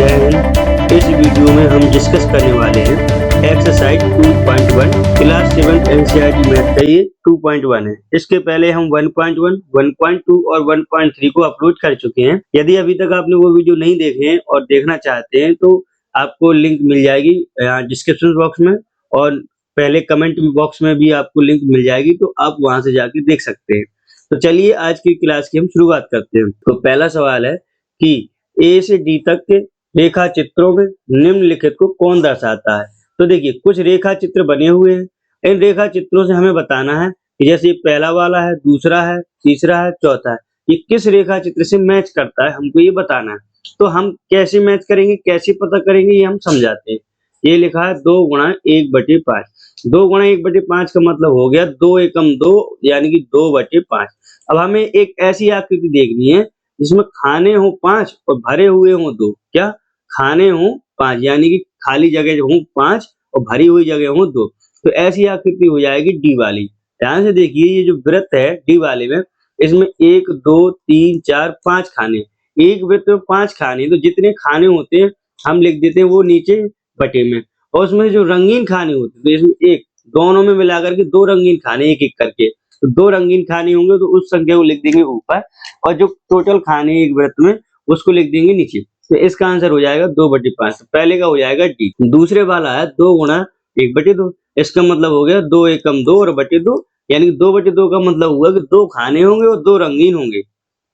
जय हिंद। इस वीडियो में हम डिस्कस करने वाले हैं एक्सरसाइज 2.1 क्लास 7 एनसीईआरटी मैथ का ये 2.1 है। इसके पहले हम 1.1, 1.2 और 1.3 को अपलोड कर चुके हैं। यदि अभी तक आपने वो वीडियो नहीं देखे हैं और देखना चाहते हैं तो आपको लिंक मिल जाएगी डिस्क्रिप्शन बॉक्स में, और पहले कमेंट बॉक्स में भी आपको लिंक मिल जाएगी, तो आप वहां से जाके देख सकते हैं। तो चलिए आज की क्लास की हम शुरुआत करते हैं। तो पहला सवाल है कि ए से डी तक के रेखा चित्रों में निम्नलिखित को कौन दर्शाता है। तो देखिए कुछ रेखा चित्र बने हुए हैं। इन रेखा चित्रों से हमें बताना है कि जैसे पहला वाला है, दूसरा है, तीसरा है, चौथा है, ये किस रेखा चित्र से मैच करता है, हमको ये बताना है। तो हम कैसे मैच करेंगे, कैसे पता करेंगे, ये हम समझाते हैं। ये लिखा है 2 गुणा 1/5। 2 गुणा 1/5 का मतलब हो गया 2 एकम 2 यानी कि 2/5। अब हमें एक ऐसी आकृति देखनी है जिसमें खाने हो 5 और भरे हुए हो 2। क्या खाने हो 5 यानी कि खाली जगह हो 5 और भरी हुई जगह हो 2। तो ऐसी आकृति हो जाएगी डी वाली। ध्यान से देखिए, ये जो वृत्त है डी वाले में, इसमें 1 2 3 4 5 खाने। एक वृत्त में 5 खाने, तो जितने खाने होते हैं हम लिख देते हैं वो नीचे बटे में। और उसमें जो रंगीन खाने होते हैं, तो इसमें एक दोनों में मिलाकर के 2 रंगीन खाने एक एक करके, तो 2 रंगीन खाने होंगे तो उस संख्या को लिख देंगे ऊपर, और जो टोटल खाने एक वृत्त में उसको लिख देंगे नीचे। तो इसका आंसर हो जाएगा 2/5। पहले का हो जाएगा डी। दूसरे वाला है 2 गुणा 1/2। इसका मतलब हो गया 2 एकम 2 और बटे 2, यानी कि 2/2 का मतलब हुआ कि 2 खाने होंगे और 2 रंगीन होंगे।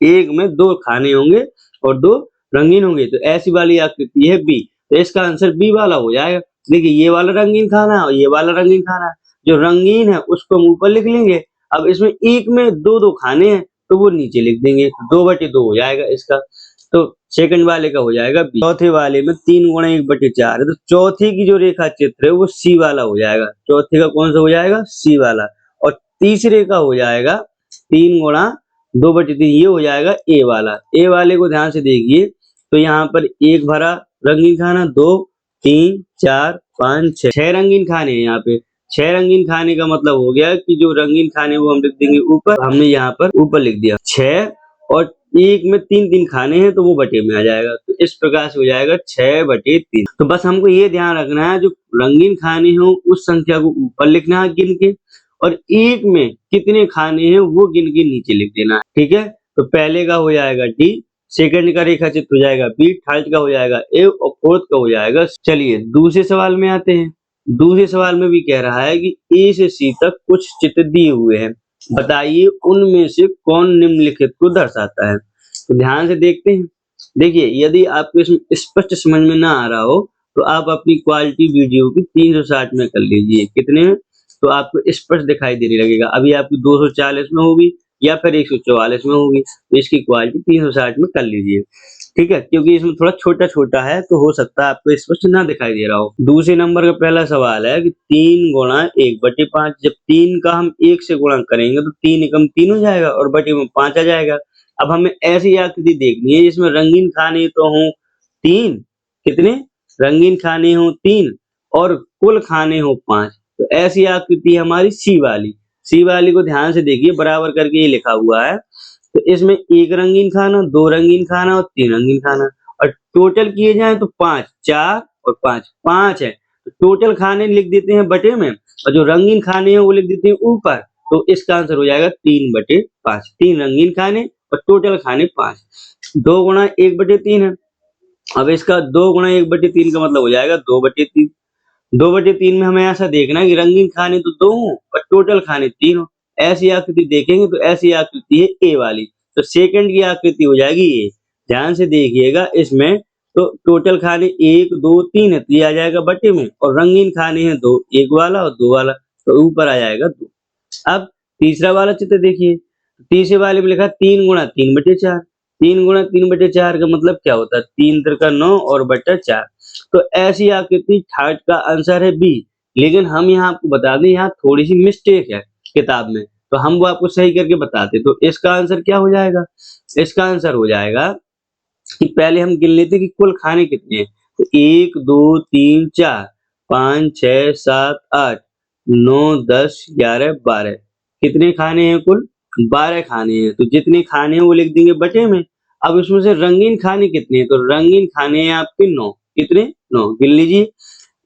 एक में 2 खाने होंगे और 2 रंगीन होंगे, तो ऐसी वाली आकृति है बी। तो इसका आंसर बी वाला हो जाएगा। देखिए ये वाला रंगीन खाना है और ये वाला रंगीन खाना है। जो रंगीन है उसको हम ऊपर लिख लेंगे। अब इसमें एक में 2 खाने हैं तो वो नीचे लिख देंगे, 2/2 हो जाएगा इसका। तो सेकंड वाले का हो जाएगा बी। चौथे वाले में 3 गुणा 1/4 है, तो चौथे की जो रेखा चित्र है वो सी वाला हो जाएगा। चौथे का कौन सा हो जाएगा, सी वाला। और तीसरे का हो जाएगा 3 गुणा 2/3, ये हो जाएगा ए वाला। ए वाले को ध्यान से देखिए, तो यहाँ पर एक भरा रंगीन खाना, 2 3 4 5 6 रंगीन खाने हैं। यहाँ पे 6 रंगीन खाने का मतलब हो गया कि जो रंगीन खाने वो हम लिख देंगे ऊपर। हमने यहाँ पर ऊपर लिख दिया 6, और एक में 3 खाने हैं तो वो बटे में आ जाएगा। तो इस प्रकार से हो जाएगा 6/3। तो बस हमको ये ध्यान रखना है, जो रंगीन खाने हो उस संख्या को ऊपर लिखना है गिन के, और एक में कितने खाने हैं वो गिन के नीचे लिख देना है। ठीक है, तो पहले का हो जाएगा डी, सेकंड का रेखा चित्र हो जाएगा बी, थर्ड का हो जाएगा ए और फोर्थ का हो जाएगा। चलिए दूसरे सवाल में आते हैं। दूसरे सवाल में भी कह रहा है कि ए से सी तक कुछ चित्र दिए हुए हैं, बताइए उनमें से कौन निम्नलिखित को दर्शाता है। तो ध्यान से देखते हैं। देखिए यदि आपको इसमें स्पष्ट समझ में ना आ रहा हो तो आप अपनी क्वालिटी वीडियो की 360 में कर लीजिए। कितने में, तो आपको स्पष्ट दिखाई देने लगेगा। अभी आपकी 240 में होगी या फिर 144 में होगी, तो इसकी क्वालिटी 360 में कर लीजिए। ठीक है, क्योंकि इसमें थोड़ा छोटा छोटा है तो हो सकता है आपको स्पष्ट ना दिखाई दे रहा हो। दूसरे नंबर का पहला सवाल है कि 3 गुणा 1/5। जब 3 का हम 1 से गुणा करेंगे तो 3 एकम 3 हो जाएगा और बटे में 5 आ जाएगा। अब हमें ऐसी आकृति देखनी है जिसमें रंगीन खाने तो हों 3, कितने रंगीन खाने हों 3 और कुल खाने हों 5। तो ऐसी आकृति हमारी सी वाली। सी वाली को ध्यान से देखिए, बराबर करके ये लिखा हुआ है। तो इसमें 1 रंगीन खाना, 2 रंगीन खाना और 3 रंगीन खाना, और टोटल किए जाए तो 5, 4 और 5 है। तो टोटल खाने लिख देते हैं बटे में, और जो रंगीन खाने हैं वो लिख देते हैं ऊपर। तो इसका आंसर हो जाएगा 3/5। 3 रंगीन खाने और टोटल खाने 5। 2 गुणा 1/3 है। अब इसका 2 गुणा 1/3 का मतलब हो जाएगा 2/3। 2/3 में हमें ऐसा देखना है कि रंगीन खाने तो 2 हो और टोटल खाने 3 हो। ऐसी आकृति देखेंगे तो ऐसी आकृति है ए वाली। तो सेकंड की आकृति हो जाएगी ये। ध्यान से देखिएगा, इसमें तो टोटल खाने 1 2 3 है, तो ये आ जाएगा बटे में, और रंगीन खाने हैं 2, 1 वाला और 2 वाला, तो ऊपर आ जाएगा 2। अब तीसरा वाला चित्र देखिए। तीसरे वाले में लिखा 3 गुणा 3/4। 3 गुणा 3/4 का मतलब क्या होता है, 3 त्रिका 9 और बटा 4। तो ऐसी आकृति थर्ड का आंसर है बी। लेकिन हम यहाँ आपको बता दें, यहाँ थोड़ी सी मिस्टेक है किताब में, तो हम वो आपको सही करके बताते। तो इसका आंसर क्या हो जाएगा, इसका आंसर हो जाएगा कि पहले हम गिन लेते कि कुल खाने कितने हैं। तो 1 2 3 4 5 6 7 8 9 10 11 12, कितने खाने हैं कुल, 12 खाने हैं। तो जितने खाने हैं वो लिख देंगे बटे में। अब इसमें से रंगीन खाने कितने हैं, तो रंगीन खाने हैं आपके 9। कितने? 9 गिन लीजिए।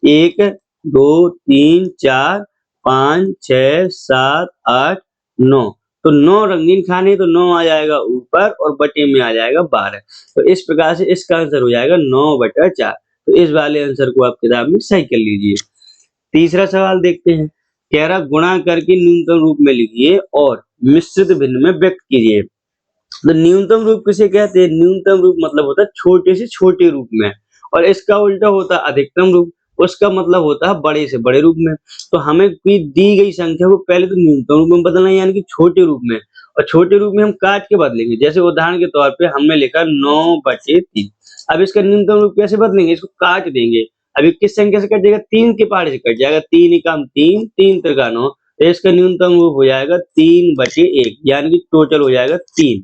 1 2 3 4 5 6 7 8 9। तो 9 रंगीन खाने, तो 9 आ जाएगा ऊपर और बटे में आ जाएगा 12। तो इस प्रकार से इसका आंसर हो जाएगा 9/4। तो इस वाले आंसर को आप किताब में सही कर लीजिए। तीसरा सवाल देखते हैं। कह रहा गुणा करके न्यूनतम रूप में लिखिए और मिश्रित भिन्न में व्यक्त कीजिए। तो न्यूनतम रूप किसे कहते हैं? न्यूनतम रूप मतलब होता है छोटे से छोटे रूप में, और इसका उल्टा होता है अधिकतम रूप। उसका मतलब होता है बड़े से बड़े रूप में। तो हमें कोई दी गई संख्या को पहले तो न्यूनतम रूप में बदलना है, यानी कि छोटे रूप में, और छोटे रूप में हम काट के बदलेंगे। जैसे उदाहरण के तौर पे हमने लिखा 9/3। अब इसका न्यूनतम रूप कैसे बदलेंगे? इसको काट देंगे। अभी किस संख्या से कटेगा? 3 के पहाड़े से कट जाएगा। 3 एकम 3, 3 त्रिका 9। तो इसका न्यूनतम रूप हो जाएगा 3/1, यानी कि टोटल हो जाएगा 3।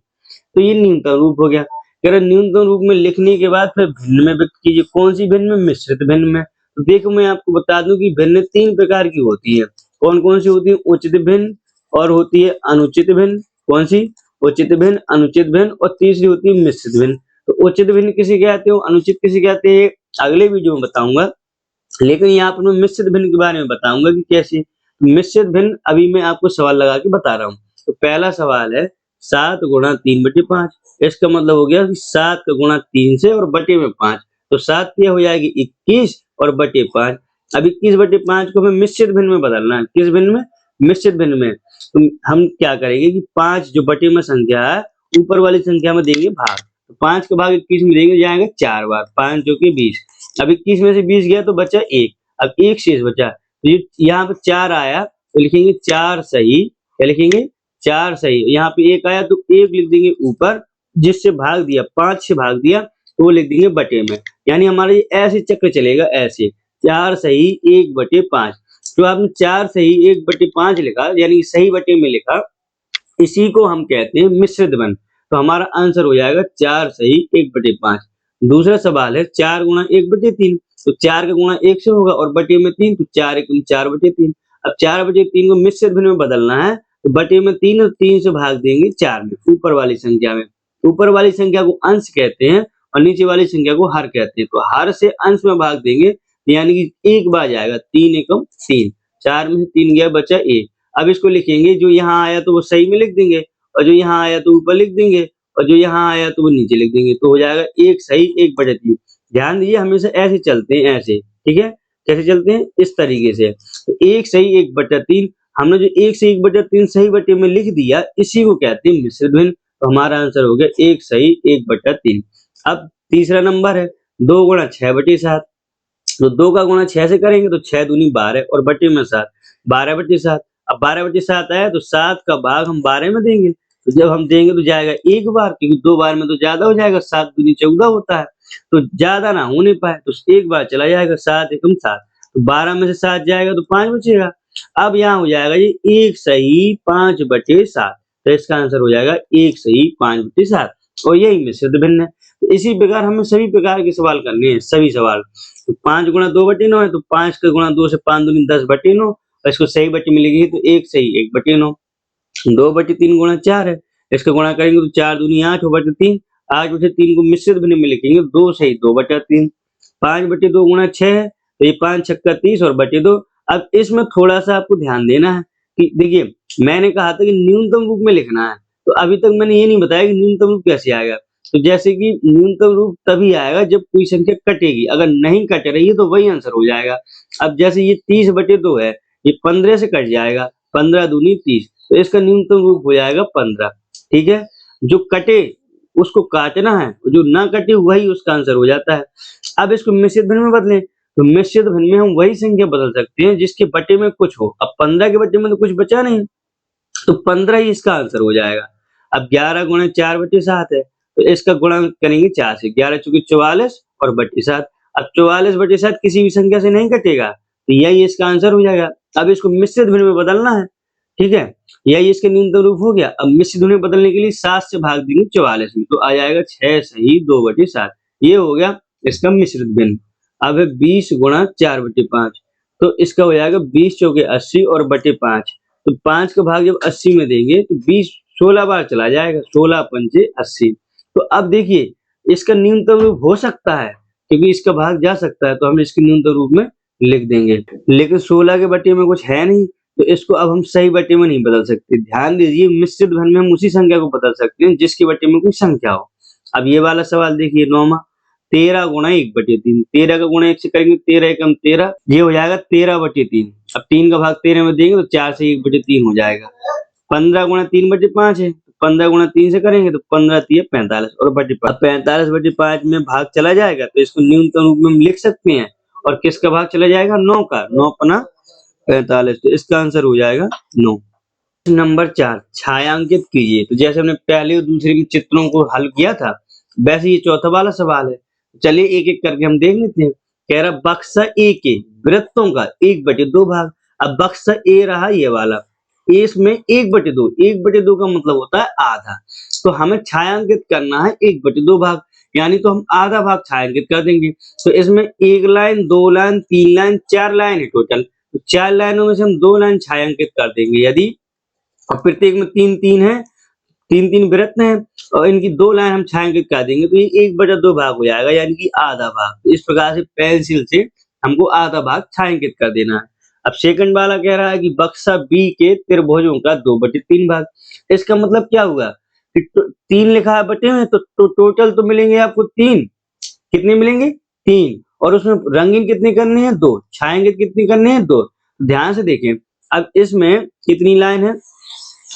तो ये न्यूनतम रूप हो गया। कह रहा न्यूनतम रूप में लिखने के बाद फिर भिन्न में व्यक्त कीजिए। कौन सी भिन्न में? मिश्रित भिन्न में। तो देखो मैं आपको बता दूं कि भिन्न 3 प्रकार की होती है। कौन कौन सी होती है? उचित भिन्न, और होती है अनुचित भिन्न। कौन सी? उचित भिन्न, अनुचित भिन्न, और तीसरी होती है मिश्रित भिन्न। तो उचित भिन्न किसे कहते हो, अनुचित किसे कहते हैं, अगले वीडियो में बताऊंगा। लेकिन यहाँ पर मैं मिश्रित भिन्न के बारे में बताऊंगा कि कैसे। मिश्रित भिन्न अभी मैं आपको सवाल लगा के बता रहा हूँ। तो पहला सवाल है 7 गुणा 3/5। इसका मतलब हो गया कि 7 का गुणा 3 से और बटे में 5। तो 7 क्या हो जाएगी? 21 और बटे 5। अब 21/5 को हमें मिश्रित भिन्न में बदलना है। किस भिन्न में? मिश्रित भिन्न में। तो हम क्या करेंगे कि 5 जो बटे में संख्या है ऊपर वाली संख्या में देंगे भाग। तो 5 का भाग 21 में देंगे, जाएगा 4 बार, 5 जो कि 20। अब 21 में से 20 गया तो बचा 1। अब 1 शेष बचा, तो ये यहाँ पे 4 आया तो लिखेंगे 4 सही। क्या लिखेंगे? 4 सही। यहाँ पे 1 आया तो 1 लिख देंगे ऊपर, जिससे भाग दिया 5 से भाग दिया तो वो लिख देंगे बटे में। यानी हमारा ये ऐसे चक्र चलेगा, ऐसे 4 सही 1/5। तो आपने 4 सही 1/5 लिखा, यानी सही बटे में लिखा, इसी को हम कहते हैं मिश्रित भिन्न। तो हमारा आंसर हो जाएगा 4 सही 1/5। दूसरा सवाल है 4 गुणा 1/3। तो 4 का गुणा 1 से होगा और बटे में 3, तो 4 एकम 4/3। अब 4/3 को मिश्रित भिन्न में बदलना है, तो बटे में 3 और 3 से भाग देंगे 4 में, ऊपर वाली संख्या में। ऊपर वाली संख्या को अंश कहते हैं और नीचे वाली संख्या को हर कहते हैं। तो हर से अंश में भाग देंगे, यानी कि 1 बार जाएगा, 3 एकम 3। 4 में से 3 गया, बचा 1। अब इसको लिखेंगे, जो यहाँ आया तो वो सही में लिख देंगे, और जो यहाँ आया तो ऊपर लिख देंगे, और जो यहाँ आया तो वो नीचे लिख देंगे। तो हो जाएगा 1 सही 1/3। ध्यान दीजिए, हमेशा ऐसे चलते हैं, ऐसे। ठीक है? कैसे चलते हैं? इस तरीके से। तो 1 सही 1/3। हमने जो 1 से 1/3 सही बटे में लिख दिया, इसी को कहते हैं मिश्रित भिन्न। तो हमारा आंसर हो गया 1 सही 1/3। अब तीसरा नंबर है 2 गुणा 6/7। तो 2 का गुणा 6 से करेंगे तो 6 दूनी 12 और बटे में 7, 12/7। अब 12/7 आया तो 7 का भाग हम 12 में देंगे। तो जब हम देंगे तो जाएगा 1 बार, क्योंकि 2 बार में तो ज्यादा हो जाएगा, 7 दूनी 14 होता है। तो ज्यादा ना होने पाए तो 1 बार चला जाएगा, 7 एकम 7। तो 12 में से 7 जाएगा तो 5 बचेगा। अब यहाँ हो जाएगा ये 1 सही 5/7। तो इसका आंसर हो जाएगा 1 सही 5/7। और यही मिश्रित भिन्न है। तो इसी प्रकार हमें सभी प्रकार के सवाल करने हैं, सभी सवाल। तो 5 गुणा 2/9 है, तो 5 का गुणा 2 से 5 दूनी 10/9, और इसको सही बटे में लिखेंगे तो 1 सही 1/9। 2/3 गुणा 4 है, इसका गुणा करेंगे तो 4 दूनी 8 और बटे 3। 8/3 को मिश्रित भिन्न में लिखेंगे 2 सही 2/3। 5/2 गुणा 6 है, तो ये 5 छक्का 30 और बटे 2। अब इसमें थोड़ा सा आपको ध्यान देना है कि देखिए, मैंने कहा था कि न्यूनतम रूप में लिखना है, तो अभी तक मैंने ये नहीं बताया कि न्यूनतम रूप कैसे आएगा। तो जैसे कि न्यूनतम रूप तभी आएगा जब कोई संख्या कटेगी, अगर नहीं कट रही है तो वही आंसर हो जाएगा। अब जैसे ये 30/2 है, ये 15 से कट जाएगा, 15 दूनी 30, तो इसका न्यूनतम रूप हो जाएगा 15। ठीक है? जो कटे उसको काटना है, जो ना कटे वही उसका आंसर हो जाता है। अब इसको मिश्रित भिन्न में बदलें, तो मिश्रित भिन्न में हम वही संख्या बदल सकते हैं जिसके बटे में कुछ हो। अब 15 के बटे में तो कुछ बचा नहीं, तो 15 ही इसका आंसर हो जाएगा। अब 11 गुणा 4/7 है, तो इसका गुणा करेंगे 4 से, 11 चौके 44 और बटे 7। अब 44/7 किसी भी संख्या से नहीं कटेगा, तो यही इसका आंसर हो जाएगा। अब इसको मिश्रित भिन्न में बदलना है। ठीक है? यही इसका न्यूनतम रूप हो गया। अब मिश्रित भिन्न में बदलने के लिए 7 से भाग देंगे 44 में, तो आ जाएगा 6 सही 2/7। ये हो गया इसका मिश्रित भिन्न। अब है 20 गुणा 4/5, तो इसका हो जाएगा 20 चौके 80 और बटे 5। तो 5 का भाग जब 80 में देंगे तो 20 16 बार चला जाएगा, 16 पंचे 80। तो अब देखिए इसका न्यूनतम रूप हो सकता है क्योंकि इसका भाग जा सकता है, तो हम इसके न्यूनतम रूप में लिख देंगे। लेकिन 16 के बटे में कुछ है नहीं, तो इसको अब हम सही बटे में नहीं बदल सकते। ध्यान दीजिए मिश्रित घन में हम उसी संख्या को बदल सकते हैं जिसके बटे में कोई संख्या हो। अब ये वाला सवाल देखिए 9वां, 13 गुणा 1/3। 13 का गुणा 1 से करेंगे, 13 एकम 13, ये हो जाएगा 13/3। अब 3 का भाग 13 में देंगे तो 4 से 1/3 हो जाएगा। 15 गुणा 3/5 है, 15 गुणा 3 से करेंगे तो 15 3 45 और बटे 5। 45/5 में भाग चला जाएगा तो इसको न्यूनतम रूप में हम लिख सकते हैं। और किसका भाग चला जाएगा? 9 का। 9 पना 45, तो इसका आंसर हो जाएगा 9। नंबर 4, छायांकित कीजिए। तो जैसे हमने पहले और दूसरे में चित्रों को हल किया था, वैसे ये चौथा वाला सवाल है। चलिए एक एक करके हम देख लेते हैं। कह रहा बक्सा ए के वृत्तों का 1/2 भाग। अब बक्सा ए रहा ये वाला, इसमें 1/2, 1/2 का मतलब होता है आधा। तो हमें छायांकित करना है 1/2 भाग, यानी तो हम आधा भाग छायांकित कर देंगे। तो इसमें 1 लाइन, 2 लाइन, 3 लाइन, 4 लाइन है टोटल। तो 4 लाइनों में से हम 2 लाइन छायांकित कर देंगे। यदि और प्रत्येक में 3-3 है, 3-3 वृत्त हैं और इनकी 2 लाइन हम छायांकित कर देंगे तो ये 1/2 भाग हो जाएगा, यानी कि आधा भाग। तो इस प्रकार से पेंसिल से हमको आधा भाग छायांकित कर देना है। अब सेकंड वाला कह रहा है कि बक्सा बी के त्रिभुजों का 2/3 भाग। इसका मतलब क्या हुआ कि 3 लिखा है बटे में, तो टोटल तो मिलेंगे आपको 3। कितने मिलेंगे? 3। और उसमें रंगीन कितने करने हैं? 2। छायांकित कितने करने हैं? 2। ध्यान से देखें, अब इसमें कितनी लाइन है?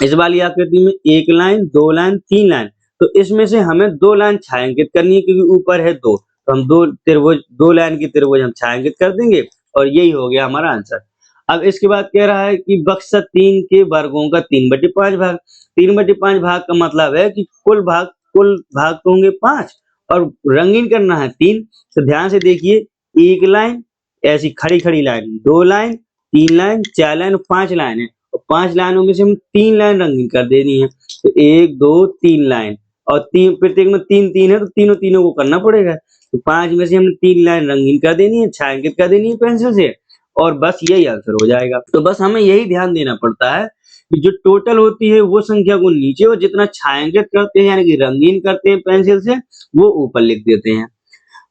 इस वाली आकृति में 1 लाइन, 2 लाइन, 3 लाइन। तो इसमें से हमें 2 लाइन छायांकित करनी है क्योंकि ऊपर है 2, तो हम 2 लाइन की त्रिभुज हम छायांकित कर देंगे और यही हो गया हमारा आंसर। अब इसके बाद कह रहा है कि बक्सा 3 के वर्गों का 3/5 भाग। 3/5 भाग का मतलब है कि कुल भाग तो होंगे 5 और रंगीन करना है 3। तो ध्यान से देखिए, 1 लाइन ऐसी खड़ी-खड़ी लाइन, 2 लाइन, 3 लाइन, 4 लाइन और 5 लाइन है। और 5 लाइनों में से हम 3 लाइन रंगीन कर देनी है। तो 1, 2, 3 लाइन और 3 प्रत्येक में 3-3 है तो तीनों को करना पड़ेगा। तो 5 में से हमने 3 लाइन रंगीन कर देनी है, छायांकित कर देनी है पेंसिल से और बस यही आंसर हो जाएगा। तो बस हमें यही ध्यान देना पड़ता है कि जो टोटल होती है वो संख्या को नीचे और जितना छायांकित करते हैं यानी कि रंगीन करते हैं पेंसिल से वो ऊपर लिख देते हैं।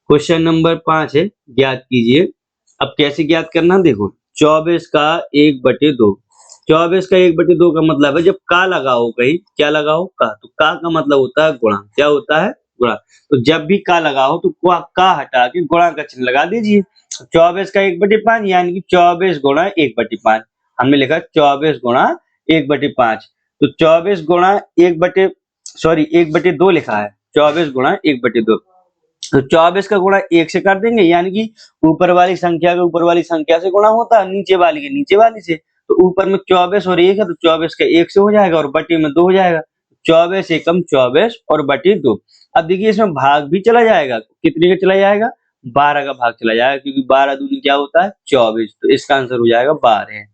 क्वेश्चन नंबर 5 है, ज्ञात कीजिए। अब कैसे ज्ञात करना देखो, 24 का 1/2। 24 का 1/2 का मतलब है जब का लगाओ कहीं, क्या लगाओ? का। तो का मतलब होता है गुणा। क्या होता है? गुणा। तो जब भी का लगाओ तो का हटा के गुणा का चिन्ह लगा दीजिए। 24 का 1/5 यानी कि 24 गुणा 1/5। हमने लिखा 24 गुणा 1/5। तो 24 गुणा 1/2 लिखा है, 24 गुणा 1/2। तो 24 का गुणा 1 से कर देंगे, यानी कि ऊपर वाली संख्या का ऊपर वाली संख्या से गुणा होता है, नीचे वाली के नीचे वाली से। तो ऊपर में 24 और 1 है तो 24 का 1 से हो जाएगा और बटे में 2 हो जाएगा। 24 एकम 24 और बटे 2। अब देखिए इसमें भाग भी चला जाएगा। कितने का चला जाएगा? 12 का भाग चला जाएगा क्योंकि 12 दूनी क्या होता है? 24। तो इसका आंसर हो जाएगा 12।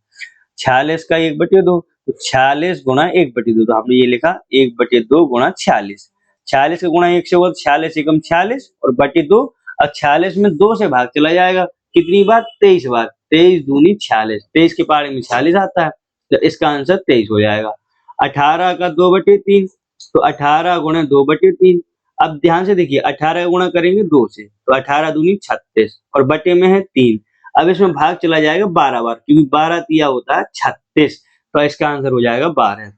46 का 1/2। तो 46 गुणा 1/2। तो हमने ये लिखा 1/2 गुणा 46। 46 का गुणा 1 से होगा 46 एकम 46 और बटे 2। अब 46 में 2 से भाग चला जाएगा। कितनी बार? 23 बार। 23 दूनी 46। 23 के पारे में 46 आता है तो इसका आंसर 23 हो जाएगा। 18 का 2/3। तो 18 गुणा 2/3। अब ध्यान से देखिए, 18 का गुणा करेंगे 2 से तो 18 दूनी 36 और बटे में है 3। अब इसमें भाग चला जाएगा 12 बार क्योंकि 12 तिया होता है 36। तो इसका आंसर हो जाएगा 12।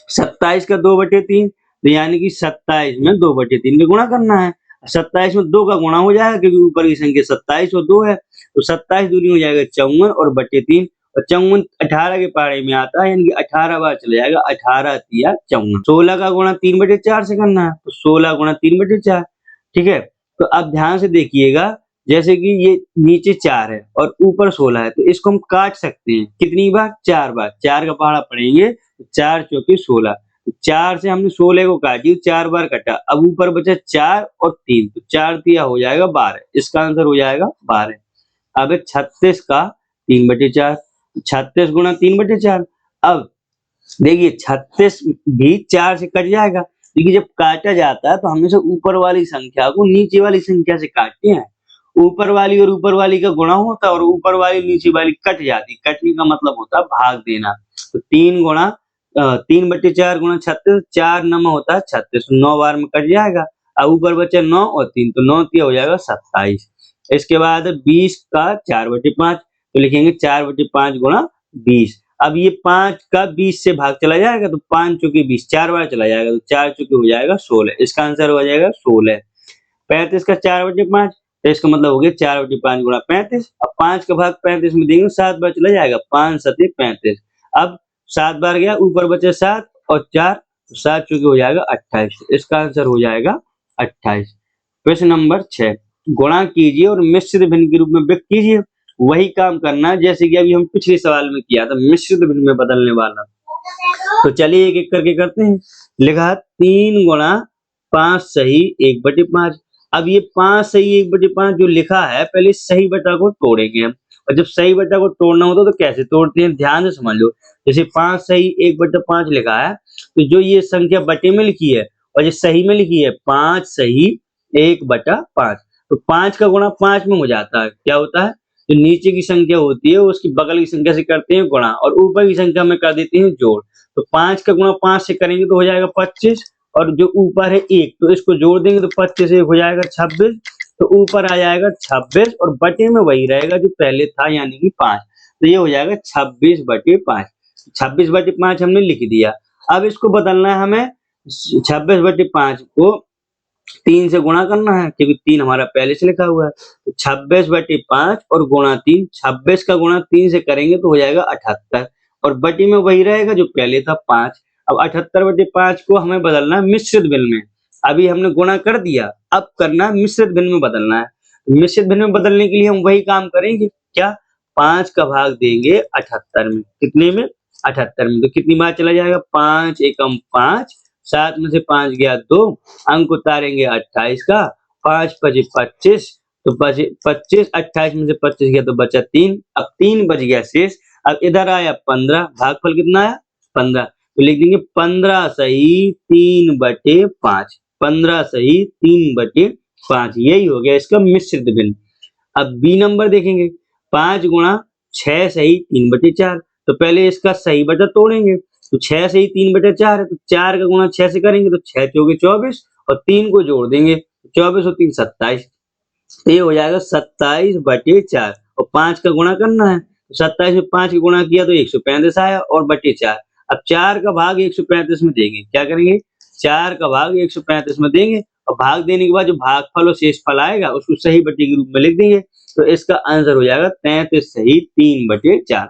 27 का 2/3। तो यानी कि 27 में 2/3 का गुणा करना है। 27 में 2 का गुणा हो जाएगा क्योंकि ऊपर की संख्या 27 और 2 है। तो 27 दूनी हो जाएगा 54 और बटे 3 और 54 18 के पारे में आता है यानी कि 18 बार चला जाएगा। 18 तिया 54। 16 का गुणा 3/4 से करना है तो 16 गुणा 3/4। ठीक है, तो अब ध्यान से देखिएगा, जैसे कि ये नीचे 4 है और ऊपर 16 है तो इसको हम काट सकते हैं। कितनी बार? 4 बार। 4 का पहाड़ा पड़ेंगे तो 4 चौके 16। 4 से हमने 16 को काट दिया, 4 बार कटा। अब ऊपर बचा 4 और 3 तो 4 तिया हो जाएगा 12। इसका आंसर हो जाएगा 12। अब 36 का 3/4। 36 गुणा 3/4। अब देखिए 36 भी 4 से कट जाएगा क्योंकि जब काटा जाता है तो हमेशा ऊपर वाली संख्या को नीचे वाली संख्या से काटते हैं। ऊपर वाली और ऊपर वाली का गुणा होता है और ऊपर वाली नीचे वाली कट जाती। कटने का मतलब होता है भाग देना। तो 3 गुणा 3/4 गुणा 36, 4 9 होता है 36, 9 बार में कट जाएगा। अब ऊपर बचे 9 और 3, तो 9 तिया हो जाएगा 27। इसके बाद 20 का 4/5, तो लिखेंगे 4/5 गुणा 20। अब ये 5 का 20 से भाग चला जाएगा, तो 5 चौके 20, 4 बार चला जाएगा, तो 4 चौके हो जाएगा 16। इसका आंसर हो जाएगा 16। 35 का 4/5, तो इसका मतलब हो गया 4/5 गुणा 35। अब 5 का भाग 35 में देंगे, 7 बार चला जाएगा, 5 सते 35। अब 7 बार गया, ऊपर बचे 7 और 4, तो 7 चौके हो जाएगा 28। इसका आंसर हो जाएगा 28। प्रश्न नंबर 6, गुणा कीजिए और मिश्रित भिन्न के रूप में व्यक्त कीजिए। वही काम करना है जैसे कि अभी हम पिछले सवाल में किया था, मिश्रित भिन्न में बदलने वाला। तो चलिए एक एक करके करते हैं। लिखा 3 गुणा 5 सही 1/5। अब ये 5 सही 1/5 जो लिखा है, पहले सही बटा को तोड़ेंगे हम। और जब सही बटा को तोड़ना होता है तो कैसे तोड़ते हैं, ध्यान से समझ लो। जैसे 5 सही 1/5 लिखा है, तो जो ये संख्या बटे में लिखी है और ये सही में लिखी है 5 सही 1/5, तो 5 का गुणा 5 में हो जाता है। क्या होता है, जो नीचे की संख्या होती है उसकी बगल की संख्या से करते हैं गुणा, और ऊपर की संख्या में कर देते हैं जोड़। तो 5 का गुणा 5 से करेंगे तो हो जाएगा 25, और जो ऊपर है 1, तो इसको जोड़ देंगे तो 25 से 1 हो जाएगा 26। तो ऊपर आ जाएगा 26 और बटे में वही रहेगा जो पहले था, यानी कि 5। तो ये हो जाएगा 26/5। 26/5 हमने लिख दिया। अब इसको बदलना है हमें, 26/5 को 3 से गुणा करना है, क्योंकि 3 हमारा पहले से लिखा हुआ है। तो 26/5 और गुणा 3, 26 का गुणा 3 से करेंगे तो हो जाएगा 78, और बटी में वही रहेगा जो पहले था 5। अब 78/5 को हमें बदलना है मिश्रित भिन्न में। अभी हमने गुणा कर दिया, अब करना है मिश्रित भिन्न में बदलना है। मिश्रित भिन्न में बदलने के लिए हम वही काम करेंगे, क्या, 5 का भाग देंगे 78 में। कितने में, 78 में। तो कितनी बार चला जाएगा, 5 एकम 5, 7 में से 5 गया 2, अंक उतारेंगे 28 का, 5 पचे 25, तो 25, 28 में से 25 गया तो बचा 3, अब 3 बच गया शेष। अब इधर आया 15, भागफल कितना आया 15, तो लिख देंगे 15 सही 3/5, 15 सही 3/5, यही हो गया इसका मिश्रित भिन्न। अब बी नंबर देखेंगे, 5 गुणा 6 सही 3/4, तो पहले इसका सही बटा तोड़ेंगे, तो 6 सही 3/4 है, तो 4 का गुणा 6 से करेंगे तो 6 चौके 24, और 3 को जोड़ देंगे, 24 और 3 27, तो ये हो जाएगा 27/4। और 5 का गुणा करना है, तो 27 में 5 का गुणा किया तो 135 आया, और बटे 4। अब 4 का भाग 135 में देंगे, क्या करेंगे, 4 का भाग 135 में देंगे, और भाग देने के बाद जो भागफल और शेषफल आएगा उसको सही बटे के रूप में लिख देंगे। तो इसका आंसर हो जाएगा 33 सही 3/4।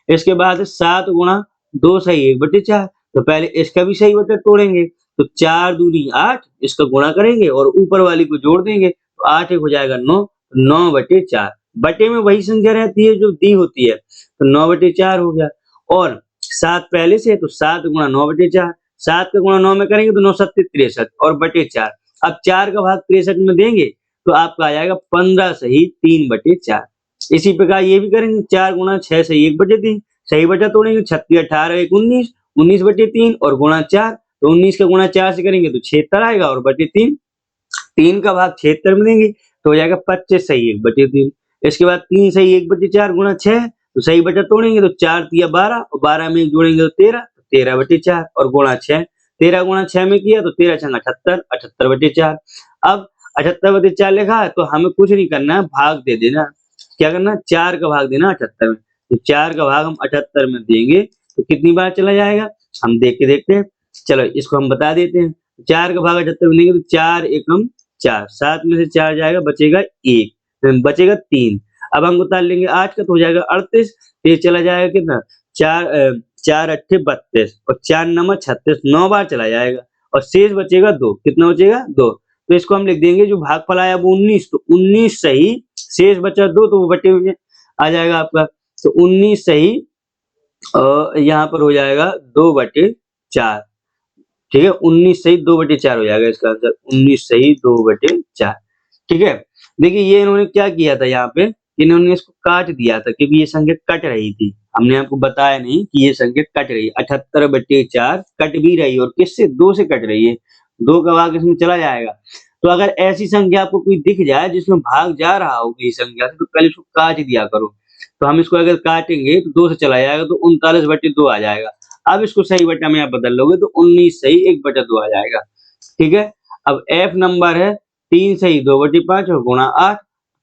इसके बाद 7 गुणा 2 सही 1/4, तो पहले इसका भी सही बटा तोड़ेंगे, तो 4 दूनी 8, इसका गुणा करेंगे और ऊपर वाली को जोड़ देंगे, तो 8 एक हो जाएगा 9, 9/4। बटे में वही संख्या रहती है जो दी होती है, तो 9/4 हो गया। और 7 पहले से, तो 7 गुणा 9/4, 7 का गुणा 9 में करेंगे तो 9 7 63 और बटे 4। अब 4 का भाग 63 में देंगे तो आपका आ जाएगा 15 सही 3/4। इसी प्रकार ये भी करेंगे, 4 गुणा 6 सही 1/3, सही बटा तोड़ेंगे, 36 18 1 19, 19/3 और गुणा 4, तो 19 का गुणा 4 से करेंगे तो 76 आएगा, और बटे 3, 3 का भाग 76 में देंगे तो हो जाएगा 25 सही 1/3। इसके बाद 3 सही 1/4 गुणा 6, तो सही बटा तोड़ेंगे तो 4 तिया 12, और 12 में 1 जोड़ेंगे तो 13, तो 13/4 और गुणा 6, 13 गुणा 6 में किया तो 13 छंग 78, 78/4। अब 78/4 लिखा है तो हमें कुछ नहीं करना है, भाग दे देना। क्या करना है, 4 का भाग देना 78 में, तो 4 का भाग हम 78 में देंगे तो कितनी बार चला जाएगा, हम देख के देखते हैं। चलो इसको हम बता देते हैं, 4 का भाग 78 में देंगे तो 4 एकम 4, 7 में से 4 जाएगा, बचेगा 1, बचेगा 3। अब हम उतार लेंगे 8 का, तो हो जाएगा 38, तो ये चला जाएगा कितना, 4 8 32 और 4 9 36, 9 बार चला जाएगा, और शेष बचेगा 2। कितना बचेगा, 2। तो इसको हम लिख देंगे, जो भागफल आया वो 19, तो 19 सही, शेष बचा 2, तो वो बटे हुए आ जाएगा आपका, तो 19 सही यहाँ पर हो जाएगा 2/4। ठीक है, 19 सही 2/4 हो जाएगा इसका आंसर, 19 सही 2/4। ठीक है, देखिए ये इन्होंने क्या किया था, यहाँ पे इन्होंने इसको काट दिया था, क्योंकि ये संख्या कट रही थी। हमने आपको बताया नहीं कि ये संख्या कट रही है, 78/4 कट भी रही है, और किससे, 2 से कट रही है, 2 का भाग इसमें चला जाएगा। तो अगर ऐसी संख्या आपको कोई दिख जाए जिसमें भाग जा रहा हो किसी संख्या से, तो पहले इसको काट दिया करो। तो हम इसको अगर काटेंगे तो 2 से चला जाएगा, तो 39/2 आ जाएगा। अब इसको सही बटा में आप बदल लोगे तो 19 सही 1/2 आ जाएगा। ठीक है। अब F नंबर है 3 सही 2/5 और गुणा 8।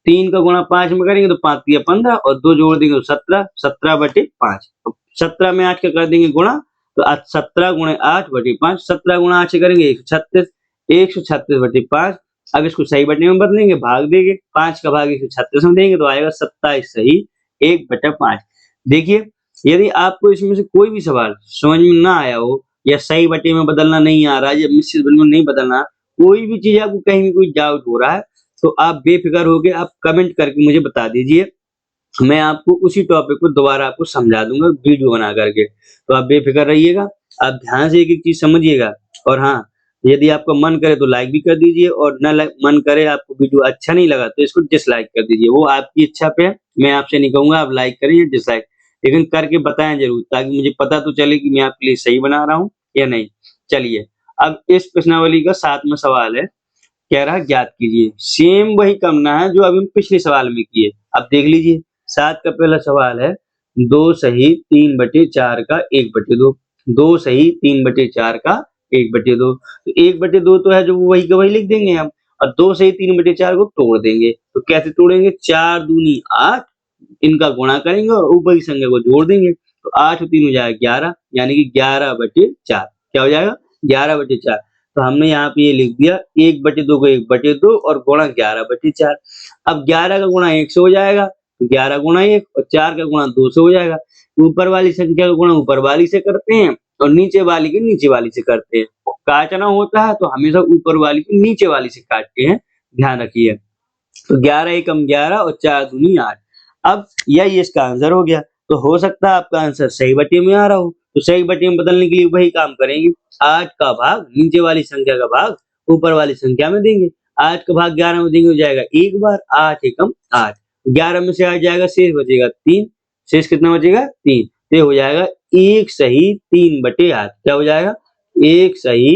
3 का गुणा 5 में करेंगे तो 5 तिया 15 और 2 जोड़ देंगे तो 17, 17/5। 17 में 8 का कर देंगे गुणा तो 17 गुणे 8/5, 17 गुणा 8 से करेंगे 136, 136/5। अब इसको सही बटे में बदलेंगे, भाग देंगे, 5 का भाग 136 में देंगे तो आएगा 27 सही 1/5। देखिए, यदि आपको इसमें से कोई भी सवाल समझ में ना आया हो या सही बटे में बदलना नहीं आ रहा है या मिश्रित भिन्न में नहीं बदलना, कोई भी चीज़ आपको कहीं भी कोई डाउट हो रहा है, तो आप बेफ़िक्र होके आप कमेंट करके मुझे बता दीजिए। मैं आपको उसी टॉपिक को दोबारा आपको समझा दूँगा वीडियो बना करके। तो आप बेफ़िक्र रहिएगा, आप ध्यान से एक-एक चीज़ समझिएगा और हाँ, यदि आपका मन करे तो लाइक भी कर दीजिए और ना लाइक मन करे आपको वीडियो अच्छा नहीं लगा तो इसको डिसलाइक कर दीजिए। वो आपकी इच्छा पे है, मैं आपसे नहीं कहूँगा आप लाइक करें या डिसलाइक, लेकिन करके बताएँ ज़रूर ताकि मुझे पता तो चले कि मैं आपके लिए सही बना रहा हूँ या नहीं। चलिए, अब इस प्रश्नावली का 7वां सवाल है, कह रहा है ज्ञात कीजिए। सेम वही करना है जो अभी हम पिछले सवाल में किए। अब देख लीजिए 7 का पहला सवाल है 2 सही 3/4 का 1/2। 2 सही 3/4 का 1/2। तो 1/2 तो है जो वही का वही लिख देंगे हम और 2 सही 3/4 को तोड़ देंगे। तो कैसे तोड़ेंगे? 4 दूनी 8, इनका गुणा करेंगे और ऊपर की संख्या को जोड़ देंगे। तो 8 और 3 हो जाएगा 11, यानी कि 11/4। क्या हो जाएगा? 11/4। तो हमने यहाँ पे ये लिख दिया 1/2 को 1/2 और गुणा 11/4। अब 11 का गुणा 1 से हो जाएगा तो 11 गुणा 1 और 4 का गुणा 2 से हो जाएगा। ऊपर वाली संख्या का गुणा ऊपर वाली से करते हैं और नीचे वाली के नीचे वाली से करते हैं। और काटना होता है तो हमेशा ऊपर वाली को नीचे वाली से काटते हैं, ध्यान रखिए। तो 11 एकम 11 और 4 दूनी 8। अब यही इसका आंसर हो गया। तो हो सकता है आपका आंसर सही बटे में आ रहा हो, तो सही बटे में बदलने के लिए वही काम करेंगे। 8 का भाग नीचे वाली संख्या का भाग ऊपर वाली संख्या में देंगे। 8 का भाग 11 में देंगे हो जाएगा एक बार, 8 एकम 8। 11 में से आ जाएगा शेष बचेगा 3। शेष कितना बचेगा? 3। तो ये हो जाएगा 1 सही 3/8। क्या हो जाएगा? 1 सही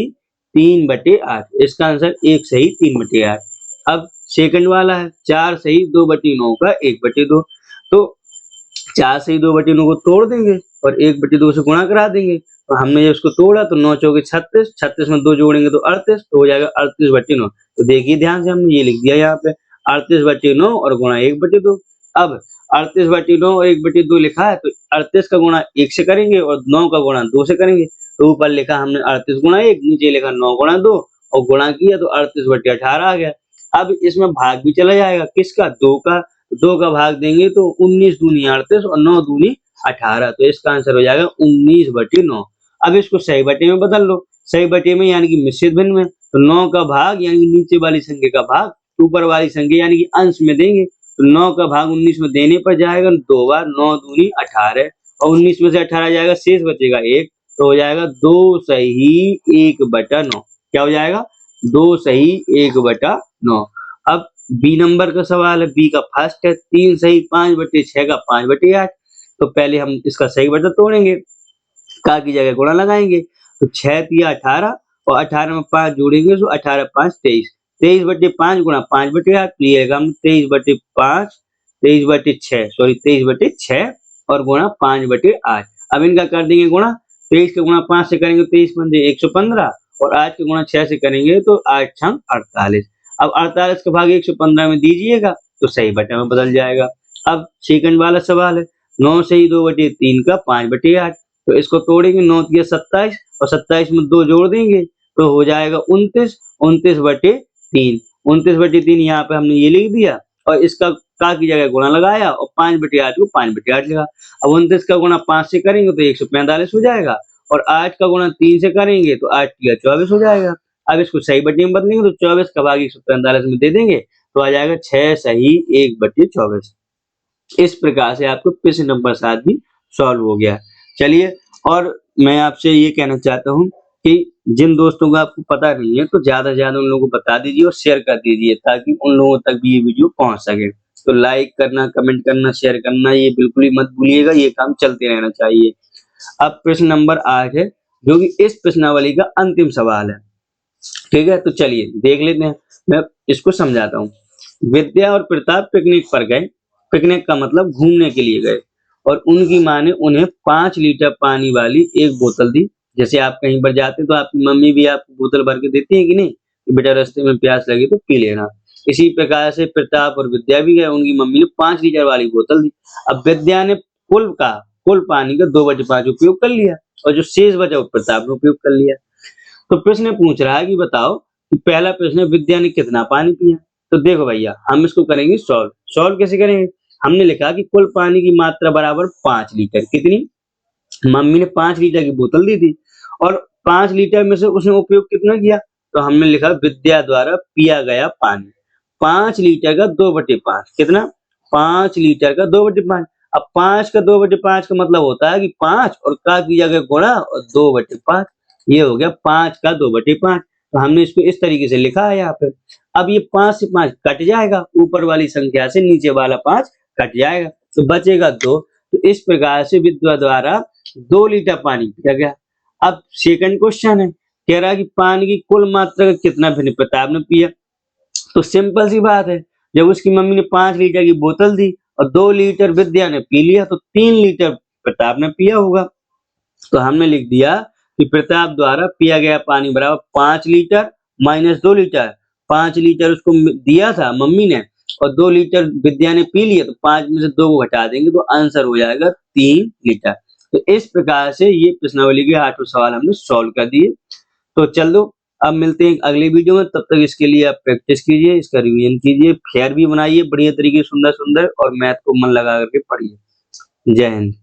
3/8। इसका आंसर 1 सही 3/8। अब सेकंड वाला है 4 सही 2/9 का 1/2। तो 4 सही 2/9 को तोड़ देंगे और 1/2 से गुणा करा देंगे। तो हमने जब इसको तोड़ा तो 9 चौके 36, 36 में 2 जोड़ेंगे तो 38, तो हो जाएगा 38/9। तो देखिए ध्यान से हमने ये लिख दिया यहाँ पे 38/9 और गुणा 1/2। अब 38/9 और 1/2 लिखा है तो 38 का गुणा 1 से करेंगे और 9 का गुणा 2 से करेंगे। तो ऊपर लिखा हमने 38 गुणा 1, नीचे लिखा 9 गुणा 2 और गुणा किया तो 38/18 आ गया। अब इसमें भाग भी चला जाएगा, किसका? 2 का। 2 का भाग देंगे तो 19 दूनी 38 और 9 दूनी 18। तो इसका आंसर हो जाएगा 19/9। अब इसको सही बटे में बदल लो, सही बटे में यानी कि मिश्रित भिन्न में। तो 9 का भाग यानी कि नीचे वाली संख्या का भाग ऊपर वाली संख्या यानी कि अंश में देंगे। तो 9 का भाग 19 में देने पर जाएगा 2 बार, 9 दूनी 18 और 19 में से 18 जाएगा, शेष बचेगा 1। तो हो जाएगा 2 सही 1/9। क्या हो जाएगा? 2 सही 1/9। अब बी नंबर का सवाल है, बी का फर्स्ट है 3 सही 5/6 का 5/8। तो पहले हम इसका सही बटा तोड़ेंगे, का की जगह गुणा लगाएंगे। तो 6 तिया 18 और 18 में 5 जोड़ेंगे तो 18 5 23। 23/5 गुणा 5/8 तो ये आएगा 23/5, 23/6 सॉरी 23/6 और गुणा 5/8। अब इनका कर देंगे गुणा। 23 का गुणा 5 से करेंगे 23 पंजे 115 और 8 का गुणा 6 से करेंगे तो 8 छंग 48। अब 48 का भाग 115 में दीजिएगा तो सही बटे में बदल जाएगा। अब सेकंड वाला सवाल है 9 सही 2/3 का 5/8। तो इसको तोड़ेंगे, 9 तिया 27 और 27 में 2 जोड़ देंगे तो हो जाएगा 29, 29/3। 29/3 यहाँ पे हमने ये लिख दिया और इसका का की जगह गुणा लगाया और 5/8 को 5/8 लिखा। अब 29 का गुणा 5 से करेंगे तो 145 हो जाएगा और 8 का गुणा 3 से करेंगे तो 8 तिया 24 हो जाएगा। अब इसको सही बटे में बदलेंगे तो 24 का भाग 145 में दे देंगे तो आ जाएगा 6 सही 1/24। इस प्रकार से आपको प्रश्न नंबर 7 भी सॉल्व हो गया। चलिए, और मैं आपसे ये कहना चाहता हूँ कि जिन दोस्तों को आपको पता नहीं है तो ज़्यादा से ज़्यादा उन लोगों को बता दीजिए और शेयर कर दीजिए ताकि उन लोगों तक भी ये वीडियो पहुँच सके। तो लाइक करना, कमेंट करना, शेयर करना ये बिल्कुल ही मत भूलिएगा, ये काम चलते रहना चाहिए। अब प्रश्न नंबर 8 है जो कि इस प्रश्नावली का अंतिम सवाल है। ठीक है, तो चलिए देख लेते हैं, मैं इसको समझाता हूँ। विद्या और प्रताप पिकनिक पर गए। पिकनिक का मतलब घूमने के लिए गए और उनकी माँ ने उन्हें 5 लीटर पानी वाली एक बोतल दी। जैसे आप कहीं पर जाते हैं तो आपकी मम्मी भी आपको बोतल भर के देती है कि नहीं, कि बेटा रास्ते में प्यास लगी तो पी लेना। इसी प्रकार से प्रताप और विद्या भी गए, उनकी मम्मी ने 5 लीटर वाली बोतल दी। अब विद्या ने कुल पानी का 2/5 उपयोग कर लिया और जो शेष बचा वो प्रताप ने उपयोग कर लिया। तो प्रश्न पूछ रहा है कि बताओ कि पहला प्रश्न है विद्या ने कितना पानी पिया। तो देखो भैया हम इसको करेंगे सॉल्व कैसे करेंगे। हमने लिखा कि कुल पानी की मात्रा बराबर 5 लीटर। कितनी? मम्मी ने 5 लीटर की बोतल दी थी और 5 लीटर में से उसने उपयोग कितना किया, तो हमने लिखा विद्या द्वारा पिया गया पानी 5 लीटर का 2/5। कितना? 5 लीटर का 2/5। अब 5 का 2/5 का मतलब होता है कि 5 और का की जगह गुणा और 2/5, ये हो गया 5 का 2/5। तो हमने इसको इस तरीके से लिखा है यहाँ पे। अब ये 5 से 5 कट जाएगा, ऊपर वाली संख्या से नीचे वाला 5 कट जाएगा तो बचेगा 2। तो इस प्रकार से विद्या द्वारा 2 लीटर पानी पिया गया। अब सेकंड क्वेश्चन है, कह रहा है कि पानी की कुल मात्रा का कितना प्रताप ने पिया। तो सिंपल सी बात है, जब उसकी मम्मी ने 5 लीटर की बोतल दी और 2 लीटर विद्या ने पी लिया तो 3 लीटर प्रताप ने पिया होगा। तो हमने लिख दिया कि प्रताप द्वारा पिया गया पानी बराबर 5 लीटर माइनस 2 लीटर। 5 लीटर उसको दिया था मम्मी ने और 2 लीटर विद्या ने पी लिया, तो 5 में से 2 को घटा देंगे तो आंसर हो जाएगा 3 लीटर। तो इस प्रकार से ये प्रश्नावली के 8 सवाल हमने सॉल्व कर दिए। तो चलो अब मिलते हैं अगले वीडियो में, तब तक इसके लिए आप प्रैक्टिस कीजिए, इसका रिवीजन कीजिए, फेयर भी बनाइए बढ़िया तरीके सुंदर और मैथ को मन लगा करके पढ़िए। जय हिंद।